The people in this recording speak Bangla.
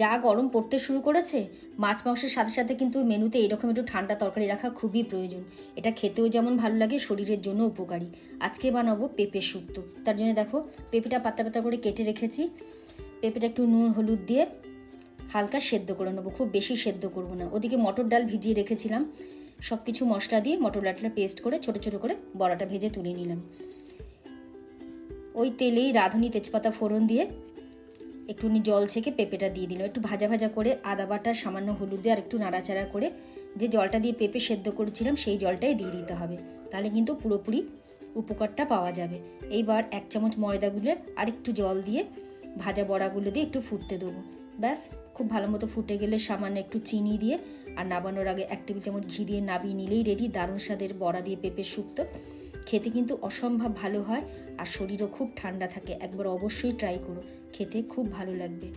যা গরম পড়তে শুরু করেছে, মাছ মাংসের সাথে সাথে কিন্তু মেনুতে এরকম একটু ঠান্ডা তরকারি রাখা খুবই প্রয়োজন। এটা খেতেও যেমন ভালো লাগে, শরীরের জন্য উপকারী। আজকে বানাবো পেঁপে শুক্তো। তার জন্য দেখো, পেঁপেটা পাতা পাতা করে কেটে রেখেছি। পেঁপেটা একটু নুন হলুদ দিয়ে হালকা সেদ্ধ করে নেবো, খুব বেশি সেদ্ধ করবো না। ওদিকে মটর ডাল ভিজিয়ে রেখেছিলাম, সব কিছু মশলা দিয়ে মটর ডালটা পেস্ট করে ছোটো ছোটো করে বড়াটা ভেজে তুলে নিলাম। ওই তেলেই রাঁধুনি তেজপাতা ফোড়ন দিয়ে একটুখানি জল ছেঁকে পেঁপেটা দিয়ে দিলাম। একটু ভাজা ভাজা করে আদা বাটা, সামান্য হলুদ দিয়ে আর একটু নাড়াচাড়া করে যে জলটা দিয়ে পেঁপে সেদ্ধ করেছিলাম সেই জলটাই দিয়ে দিতে হবে, তাহলে কিন্তু পুরোপুরি উপকারটা পাওয়া যাবে। এইবার 1 চামচ ময়দা গুলে আর একটু জল দিয়ে ভাজা বড়াগুলো দিয়ে একটু ফুটতে দেবো। ব্যাস, খুব ভালো মতো ফুটে গেলে সামান্য একটু চিনি দিয়ে আর নামানোর আগে 1 টেবিল চামচ ঘি দিয়ে নামিয়ে নিলেই রেডি দারুণ স্বাদের বড়া দিয়ে পেঁপে শুক্তো। খেতে কিন্তু অসম্ভব ভালো হয় আর শরীরও খুব ঠান্ডা থাকে। একবার অবশ্যই ট্রাই করো, খেতে খুব ভালো লাগবে।